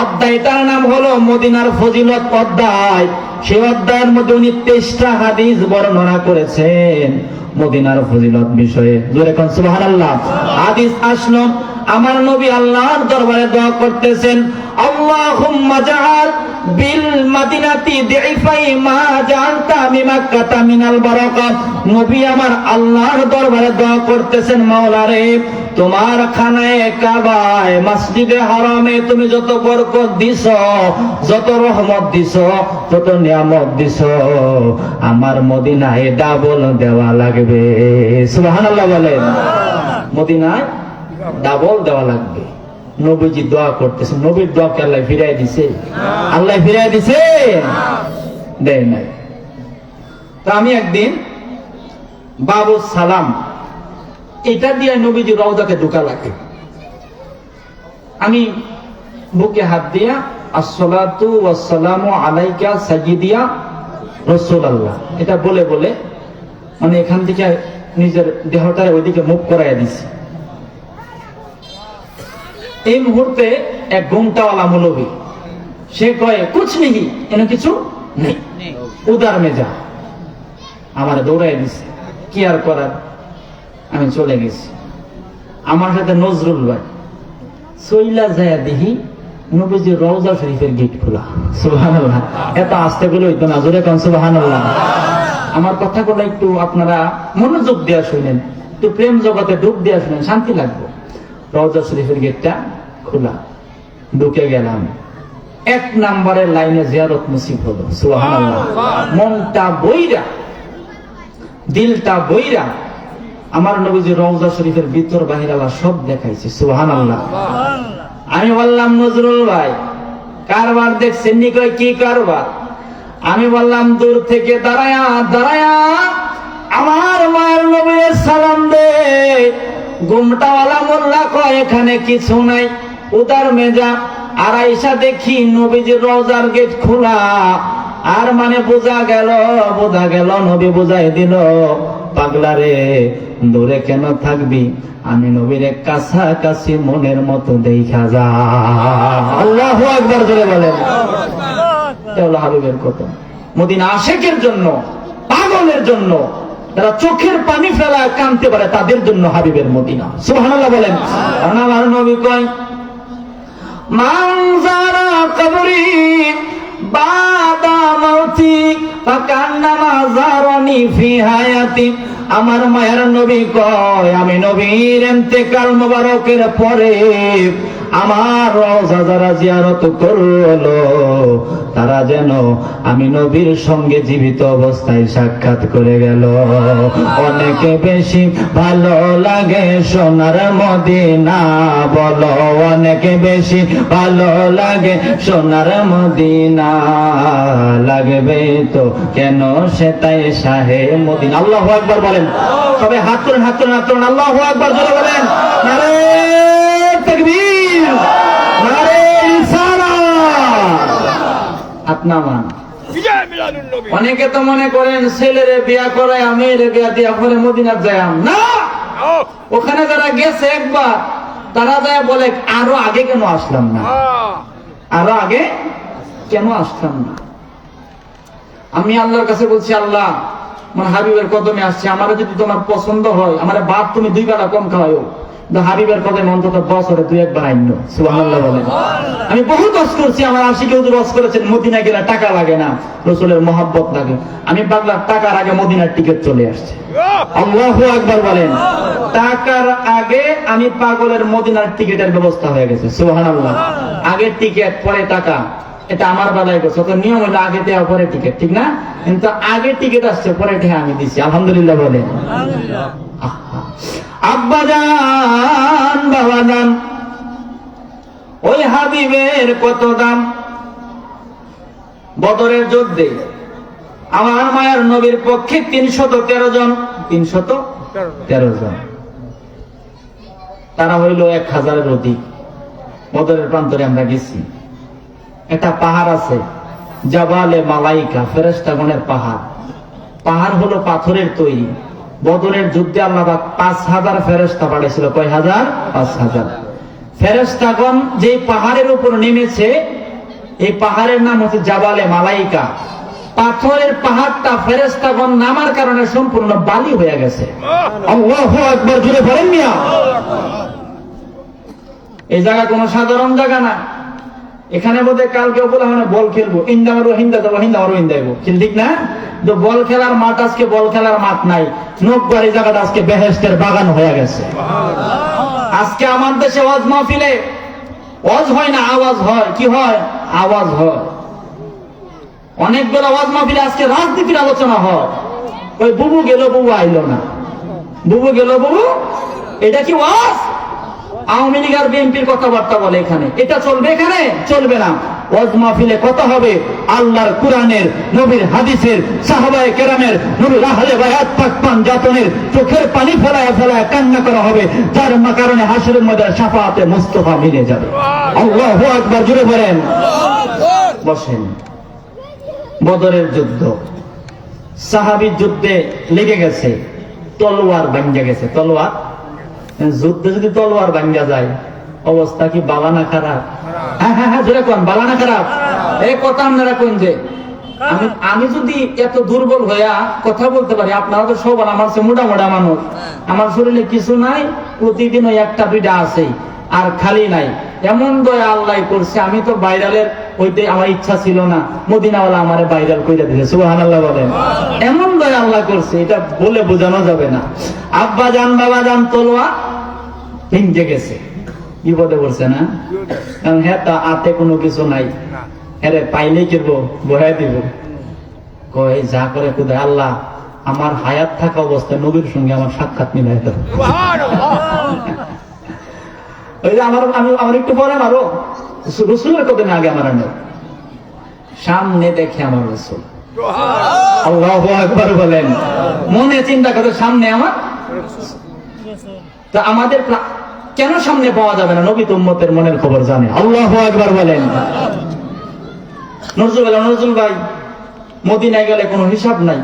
অধ্যায়টার নাম হলো মদিনার ফজিলত অধ্যায়। সেই অধ্যায়ের মধ্যে উনি 23টা হাদিস বর্ণনা করেছেন মদিনার ফজিলত বিষয়ে। জোরে কোন সুবহানাল্লাহ। হাদিস আসলো, আমার নবী আল্লাহর দরবারে দোয়া করতেছেন, আল্লাহুম্মা জাআল বিল মাদিনাতি দিফাই মা জাআলতা মিমাক্কাতা মিনাল বারাকাত। নবী আমার আল্লাহর দরবারে দোয়া করতেছেন, মাওলা রে তোমার খানায়ে কাবায় মসজিদে হারামে তুমি যত বরকত দিছো, যত রহমত দিছো, যত নিয়ামত দিছো, আমার মদিনায় ডাবল দেওয়া লাগবে। সুবহানাল্লাহ বলেন। মদিনায় ডাবল দেওয়া লাগবে। নবীজি দোয়া করতেছেন, নবীর দোয়াকে আল্লাহ ফিরাই দিছে? আল্লাহ ফিরাই দিছে? দেয় নাই। তো আমি একদিন বাবু সালাম এটা দিয়ে নবীজি রওজাতে ঢোকা লাগে। আমি বুকে হাত দিয়া আসসালাতু ওয়াসসালামু আলাইকা সাইয়্যিদিয়া রাসূলুল্লাহ এটা বলে বলে মানে এখান থেকে নিজের দেহটা ওইদিকে মুভ করাইয়া দিছি। এই মুহূর্তে এক ঘুমটাওয়ালা মৌলভী, সে কয়ে কুছ নেই, এনে কিছু নেই, উদার মেজা। আমার দৌড়াই দিছে, কি আর করার, আমি চলে গেছি। আমার সাথে নজরুল ভাই সইলা যায় দেখি নবীজির রওজা শরীফের গেট খোলা। সুবহানাল্লাহ। এত আস্তে বলে হইতো না, জোরে কোন সুবহানাল্লাহ। আমার কথাগুলো একটু আপনারা মনোযোগ দেওয়া শুনেন, একটু প্রেম জগতে ডুব দেওয়া শুনেন, শান্তি লাগবে। রওজা শরীফের গেটটা খোলা, ঢুকে গেলাম। 1 নম্বরের লাইনে জিয়ারত নসিব হলো। সুবহানাল্লাহ। মনটা বইরা, দিলটা বইরা আমার নবীজি রওজা শরীফের ভিতর বাহির আল্লাহ সব দেখাইছে। সুবহানাল্লাহ। আমি বললাম নজরুল ভাই কারবার দেখছেন নি? কয় কি কারবার? আমি বললাম দূর থেকে দাঁড়ায়া দাঁড়ায়া আমার মায়ের নবীর সালাম দে। গুমটাওয়ালা মোল্লা কয় এখানে কিছু নাই, উদার মেজা। আর আইসা দেখি নবীজির রওজার গেট খোলা। আর মানে বোঝা গেল নবী বুঝাই দিল, পাগলা রে দূরে কেন থাকবি, আমি নবীর কাছাকাছি মনের মতো দেখা যা। আল্লাহু আকবার জোরে বলেন। হাবিবের কথা মদিনা আশেকের জন্য, পাগলের জন্য, যারা চোখের পানি ফেলা কাঁদতে পারে তাদের জন্য হাবিবের মদিনা। সুবহানাল্লাহ বলেন। আমার নবী কয় মান যারা কবরি বাদা মাউতি ফাকান্নামা যারানি ফি হায়াতি। আমার মায়ের নবী কয় আমি নবীর ইন্তেকাল মোবারকের পরে আমার রওজা যারা জিয়ারত করলো তারা যেন আমি নবীর সঙ্গে জীবিত অবস্থায় সাক্ষাৎ করে গেল। অনেকে বেশি ভালো লাগে সোনার মদিনা, বলো অনেকে বেশি ভালো লাগে সোনার মদিনা, লাগবে তো কেন সেটাই শাহে মদিনা। আল্লাহু আকবার বলেন, সবাই হাত তুলেন, হাত তুলেন, হাত তুলেন, আল্লাহু আকবার জোরে বলেন। নারে তাকবীর, নারে রিসালাত। হাত নামান। বিজয় মিলাদুন নবী। অনেকে তো মনে করেন ছেলেরে বিয়া করায় আমি বিয়া দিয়া পরে মদিনার যাইম না। ও, ওখানে যারা গেছে একবার তারা যায় বলে আরো আগে কেন আসলাম না, আরো আগে কেন আসলাম না। আমি আল্লাহর কাছে বলছি, আল্লাহ আমার হাবিবের কদমে আসছে, আমার যদি তোমার পছন্দ হয় আমার ভাত তুমি 2 বেলা কম খাওয়াও, হাবিবের কদমে অন্তত বছরে 2-1 বার আইনো। সুবহানাল্লাহ বলেন। আমি বহুত ওয়াজ করছি, আমার আশিকে হুজুর ওয়াজ করেছেন মদিনা গেলে টাকা লাগে না, রাসূলের মহব্বত লাগে। আমি পাগলার টাকার আগে মদিনার টিকিট চলে আসছে। আল্লাহু আকবার বলেন। টাকার আগে আমি পাগলের মদিনার টিকিটের ব্যবস্থা হয়ে গেছে। সুবহানাল্লাহ। আগে টিকিট পরে টাকা, এটা আমার বেলায় গেছে। তো নিয়ম হলো আগে দেওয়া পরে টিকিট, ঠিক না? কিন্তু আগে টিকিট আসছে পরে ঠেয়া আমি দিছি। আলহামদুলিল্লাহ বলেন। আব্বা জান বাবা জান, ওই হাবিবের কত দাম। বদরের যুদ্ধে আমার মায়ের নবীর পক্ষে 313 জন, 313 জন, তারা হইল 1000-এর অধিক। বদরের প্রান্তরে আমরা গেছি। একটা পাহাড় আছে জাবালে মালাইকা, ফেরেশতাগণের পাহাড়। পাহাড় হলো পাথরের তৈরি। বদরের যুদ্ধে আল্লাহ পাক 5000 ফেরেশতা পাঠিয়েছিল। কয় হাজার? 5000 ফেরেশতাগণ যে পাহাড়ের উপর নেমেছে, এই পাহাড়ের নাম হচ্ছে জাবালে মালাইকা। পাথরের পাহাড়টা ফেরেশতাগণ নামার কারণে সম্পূর্ণ বালি হয়ে গেছে। আল্লাহু আকবার জুড়ে বলেন মিয়া। এই জায়গা কোনো সাধারণ জায়গা না। এখানে বোধ কালকে বলে মানে বল খেলবো, ইন্দা মারবো, হিন্দা যাবো, হিন্দা মারবো, হিন্দা যাবো, ঠিক না? তো বল খেলার মাঠ আজকে বল খেলার মাঠ নাই। নকবার এই জায়গাটা আজকে বেহেশতের বাগান হয়ে গেছে। আজকে আমার দেশে ওয়াজ মাহফিলে ওয়াজ হয় না, আওয়াজ হয়। কি হয়? আওয়াজ হয়। অনেকগুলো ওয়াজ মাহফিলে আজকে রাজনীতির আলোচনা হয়। ওই বুবু গেল, বুবু আইলো না, বুবু গেল, বুবু। এটা কি ওয়াজ? আওয়ামী লীগ আর বিএনপির কথাবার্তা বলে এখানে। এটা চলবে? এখানে চলবে না। ওয়াজ মাহফিলে কথা হবে আল্লাহর কুরআনের, নবীর হাদিসের, সাহাবায়ে কেরামের, নবীর আহলে বায়াত পাক পাঞ্জাতনের চোখের পানি ফেলায় ফেলায় কান্না করা হবে, যার কারণে হাসরের ময়দানে শাফাআতে মুস্তাফা মিলে যাবে। আল্লাহু আকবার জুড়ে বলেন। বসেন। বদরের যুদ্ধ, সাহাবীর যুদ্ধে লেগে গেছে, তলোয়ার ভাঙ্গা গেছে। তলোয়ার যুদ্ধে যদি তলোয়ার ভাঙ্গা যায় অবস্থা কি বালা না খারাপ? হ্যাঁ হ্যাঁ হ্যাঁ জোরে কোন, বালা না খারাপ? এই কথা আপনারা কোন যে আমি যদি এত দুর্বল হইয়া কথা বলতে পারি, আপনারা তো সব আমার সে মোটা মোটা মানুষ, আমার শরীরে কিছু নাই, প্রতিদিন ওই 1-2টা আছে আর খালি নাই। এমন দয়া আল্লাহ করছে, আমি তো ভাইরালের হইতে আমার ইচ্ছা ছিল না, মদিনাওয়ালা আমারে ভাইরাল কইরা দিয়েছে। সুবহানাল্লাহ বলেন। এমন দয়া আল্লাহ করছে, এটা বলে বোঝানো যাবে না। আব্বা জান বাবা জান তলোয়ার ভেঙে গেছে, বিপদে পড়ছে না? কারণ হ্যাঁ তা আতে কোনো কিছু নাই, হ্যাঁ পাইলে কেবো বহাই দিব। কই যা করে কোথায় আল্লাহ আমার হায়াত থাকা অবস্থায় নবীর সঙ্গে আমার সাক্ষাৎ মিলাই দেব। ওই যে আমার একটু পরে আরো রসুলের কদিন আগে আমার সামনে দেখে আমার রসুল। আল্লাহু আকবার বলেন। মনে চিন্তা করে সামনে আমার, তা আমাদের কেন সামনে পাওয়া যাবে না? নবী তো উম্মতের মনের খবর জানে। আল্লাহু আকবার বলেন। নজরুল ভাই মদিনায় গেলে কোনো হিসাব নাই।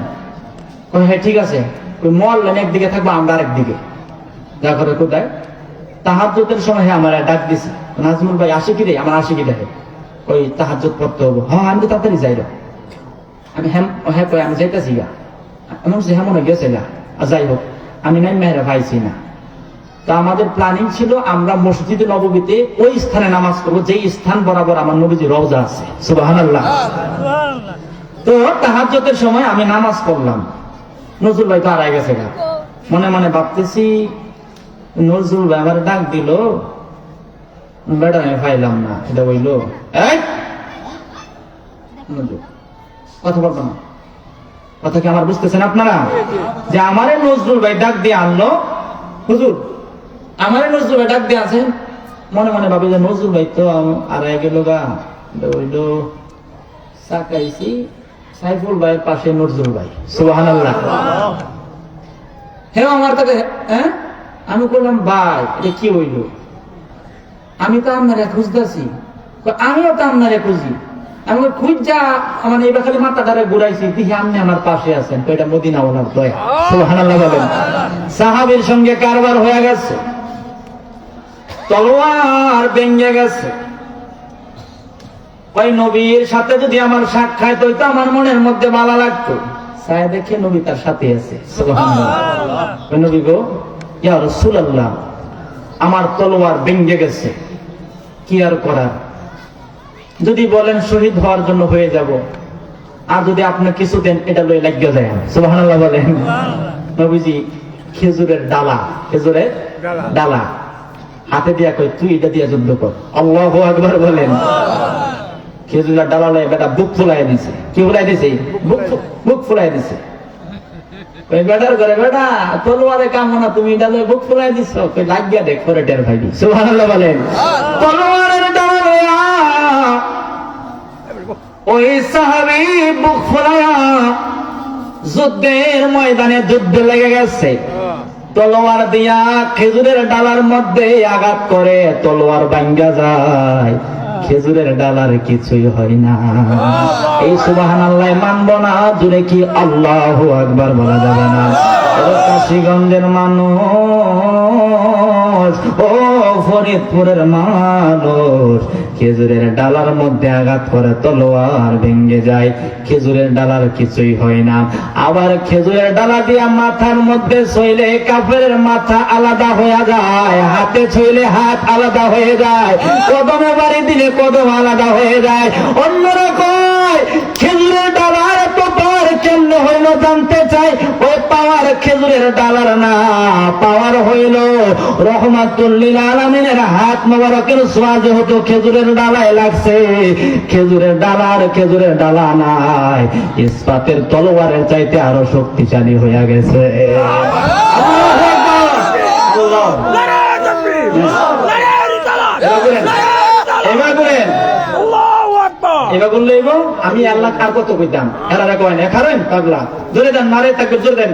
হ্যাঁ ঠিক আছে, ওই মহল্লান একদিকে থাকবো, আমরা আরেকদিকে। যা করে কোথায় তাহাজ্জুদের সময় হ্যাঁ আমার ডাক দিছি, নাজমুল ভাই আসে কি রে? আমার আসে কি দেখে ওই তাহাজ্জুদ পড়তে হবো। হ্যাঁ আমি তো তাড়াতাড়ি যাই। আমি হ্যাঁ কই আমি যাইতেছি গা। এমন সে হ্যাঁ মনে গেছে গা। আর যাই হোক আমি নাই মেহরা পাইছি না। তা আমাদের প্ল্যানিং ছিল আমরা মসজিদে নববীতে ওই স্থানে নামাজ পড়বো যেই স্থান বরাবর আমার নবীজির রওজা আছে। সুবহানাল্লাহ। তো তাহাজ্জুদের সময় আমি নামাজ পড়লাম, নজরুল ভাই তো হারাই গেছে গা। মনে মনে ভাবতেছি নজরুল ভাই আমার ডাক দিল, বেটা আমি পাইলাম না, এটা বইলো এই মনোযোগ, কথা বলবো না। কথা কি আমার বুঝতেছেন আপনারা? যে আমারে নজরুল ভাই ডাক দিয়ে আনলো, হুজুর আমারে নজরুল ভাই ডাক দিয়ে আছেন, মনে মনে ভাবে যে নজরুল ভাই তো আর গেল গা, এটা বইলো সাকাইছি সাইফুল ভাইয়ের পাশে নজরুল ভাই, সুবহানাল্লাহ। হ্যাঁ আমার তাকে, হ্যাঁ আমি বললাম ভাই এটা কি হইল, আমি তো আপনারে খুঁজতেছি, আমিও তো আপনারে খুঁজি, আমি খুঁজা মানে এবার খালি মাথা দ্বারা ঘুরাইছি, দেখি আপনি আমার পাশে আছেন, তো এটা মদিনা ওনার দয়া, সুবহানাল্লাহ বলেন। সাহাবীর সঙ্গে কারবার হয়ে গেছে, তলোয়ার ভেঙে গেছে। ওই নবীর সাথে যদি আমার সাক্ষাৎ হইতো আমার মনের মধ্যে ভালো লাগতো। সায় দেখে নবী তার সাথে আছে, সুবহানাল্লাহ। ওই নবী গো, ইয়া রাসূলুল্লাহ, আমার তলোয়ার ভেঙে গেছে, কি আর করার, যদি বলেন শহীদ হওয়ার জন্য হয়ে যাব, আর যদি আপনি কিছু দেন এটা লয়ে লাগিয়ে যায়, সুবহানাল্লাহ বলেন। নবীজি খেজুরের ডালা, খেজুরের ডালা হাতে দিয়া কই তুই এটা দিয়া যুদ্ধ কর, আল্লাহু আকবার বলেন। খেজুরের ডালা লয়ে বেটা বুক ফুলাই দিছে, কি ফুলাই দিছে? বুক ফুলাই দিছে। ওই বেটার করে বেটা তলোয়ারে কামনা তুমি এটা লয়ে বুক ফুলাই দিছো, কই লাগিয়া দেখ করে টের ভাইবি, সুবহানাল্লাহ বলেন। তলোয়ারের ডালা লইয়া ওই সাহাবী বুক ফুলায়া যুদ্ধের ময়দানে যুদ্ধ লেগে গেছে, তলোয়ার দিয়া খেজুরের ডালার মধ্যে আঘাত করে, তলোয়ার ভাঙ্গা যায়, খেজুরের ডালার কিছুই হয় না। এই সুবহানাল্লাহ মানব না, জুড়ে কি আল্লাহু আকবার বলা যাবে না? কাশীগঞ্জের মানুষ, ও ফরিদপুরের মানুষ, খেজুরের ডালার মধ্যে আঘাত করে তলোয়ার ভেঙে যায়, খেজুরের ডালার কিছুই হয় না। আবার খেজুরের ডালা দিয়া মাথার মধ্যে ছইলে কাফেরের মাথা আলাদা হয়ে যায়, হাতে ছইলে হাত আলাদা হয়ে যায়, কদমে বাড়ি দিলে কদম আলাদা হয়ে যায়। অন্যরা কয় খেজুরের ডালার এত পাওয়ার কেমন হইল জানতে চাই, ওই পাওয়ার খেজুরের ডালার না, পাওয়ার হইল রহমাতুল লিল আলামিনের হাত মোবারকের ছোঁয়া যেহেতু খেজুরের ডালায় লাগছে, খেজুরের ডালা নাই, ইস্পাতের তলোয়ারের চাইতে আরো শক্তিশালী হয়ে গেছে। আল্লাহু আকবার। নারায়ে তাকবীর, নারায়ে রিসালাত, এবার বলেন আল্লাহু আকবার। এবার বললেই গো আমি আল্লাহ আর কত কইতাম, এরা কয় না খারেন পাগলা, জোরে দেন, নারে তাকবীর জোরে দেন।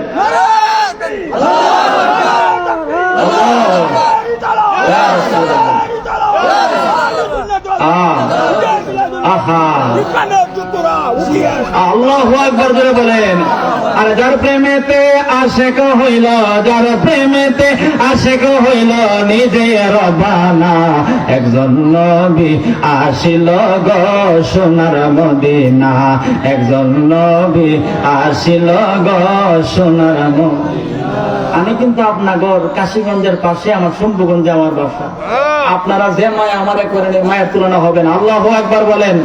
আল্লাহু আকবার জোরে বলেন। আর যার প্রেমেতে আশেক হইল, যার প্রেমেতে আশেক হইল নিজে রবানা, একজন নবী আসিল গো সোনার মদিনা, একজন নবী আসিল গো সোনার মদিনা। আমি কিন্তু আপনার কাশীগঞ্জের পাশে, আমার শম্ভুগঞ্জে আমার বাসা। আপনারা যে মায়া আমারে করেন এই মায়ের তুলনা হবে না। আল্লাহু আকবার বলেন,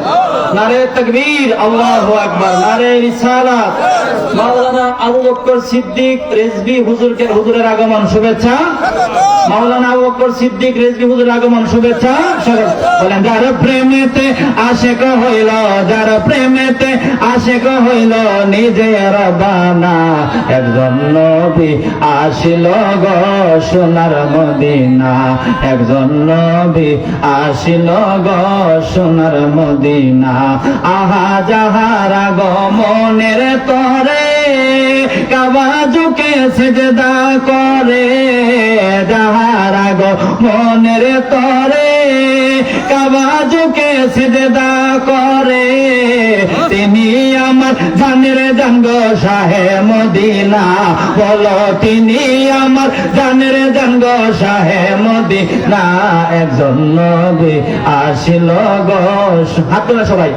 নারে তাকবীর, আল্লাহু আকবার, নারে রিসালাত। মাওলানা আবু বকর সিদ্দিক রেজভী হুজুরের আগমন শুভেচ্ছা। মাওলানা আবু বকর সিদ্দিক রেজভী হুজুরের আগমন শুভেচ্ছা বলেন। যার প্রেমেতে আশেক হইল, যার প্রেমেতে আশেক হইল নিজে রবানা, একজন নবী আসিল গো সোনার মদিনা, একজন নবী আসিল গো সোনার মদিনা। আহা যাহার আগমনের তরে কাবা ঝুঁকে সেজদা করে, যাহার আগমনের তরে কাবা ঝুঁকে সেজদা করে, তিনি আমার জানের জান গো শাহে মদিনা, বলো তিনি আমার জানের জান গো শাহে মদিনা, একজন নবী আসিল গো। হাত তোলা সবাই,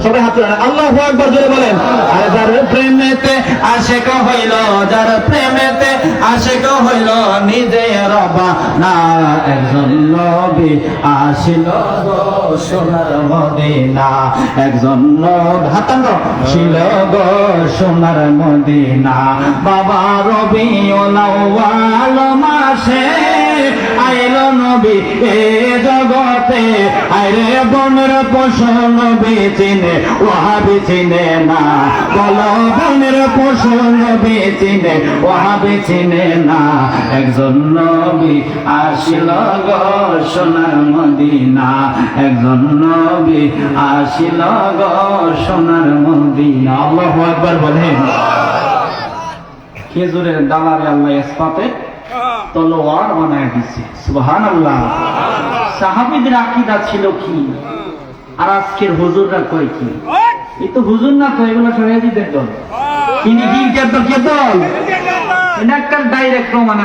সবাই হাত তোলা, আল্লাহু আকবার জোরে বলেন। আর যার প্রেমেতে আশেক হইল, যার প্রেমেতে আশেক হইল নিজে রবানা, একজন নবী আসিল গো সোনার মদিনা, একজন নবী হাতাঙ্গ ছিল গো সোনার মদিনা। বাবা রবিউল আউয়াল মাসে আইল নবী এ জগতে, আরে বনের পশু নবী চিনে ওয়াহাবি চিনে না, বলো বনের পশু নবী চিনে ওয়াহাবি চিনে না। একজন নবী আসিল গো সোনার মদিনা, একজন নবী আসিল গো সোনার মদিনা। আল্লাহু আকবার বলেন। খেজুরের ডালারে আল্লাহ ইসপাতে তলোয়ার বানায় দিছে, সুবহানাল্লাহ। সাহাবীদের আকীদা ছিল কি, আর আজকের হুজুররা কয় কি? এই তো হুজুর না, তো এগুলো শহীদের দল। তিনি কি কে দল? এটা একটা ডাইরেক্ট প্রমাণ।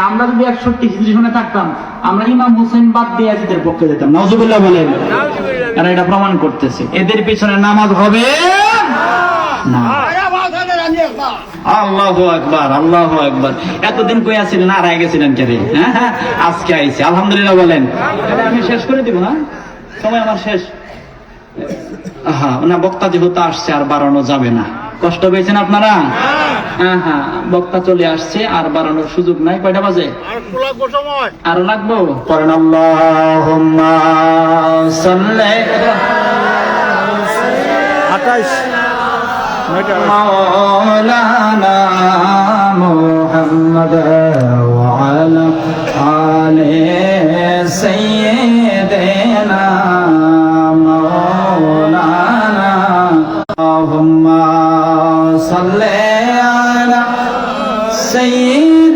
আমরা যদি 61 হিজরি সনে থাকতাম, আমরা ইমাম হোসেন বাদ দিয়ে ইয়াজিদের পক্ষে যেতাম। নাউজুবিল্লাহ বলেন। আর এটা প্রমাণ করতেছে, এদের পিছনে নামাজ হবে না। আল্লাহু আকবার, আল্লাহু আকবার। এতদিন কই আছিলেন, আর আগে গেছিলেন কে রে? হ্যাঁ, আজকে আইছে, আলহামদুলিল্লাহ বলেন। এটা আমি শেষ করে দিব না, সময় আমার শেষ। হ্যাঁ, না বক্তা যেহেতু আসছে আর বাড়ানো যাবে না। কষ্ট পেয়েছেন আপনারা? হ্যাঁ হ্যাঁ, বক্তা চলে আসছে, আর বাড়ানোর সুযোগ নাই। কয়টা বাজে? আরো লাগবো। পড়েন আল্লাহুম্মা সাল্লি 28 মাওলানা মুহাম্মদ ওয়া আলা আলি সাইয়্যিদিনা মাওলানা। আল্লাহুম্মা সাল্লি আলা সাইয়্যিদিনা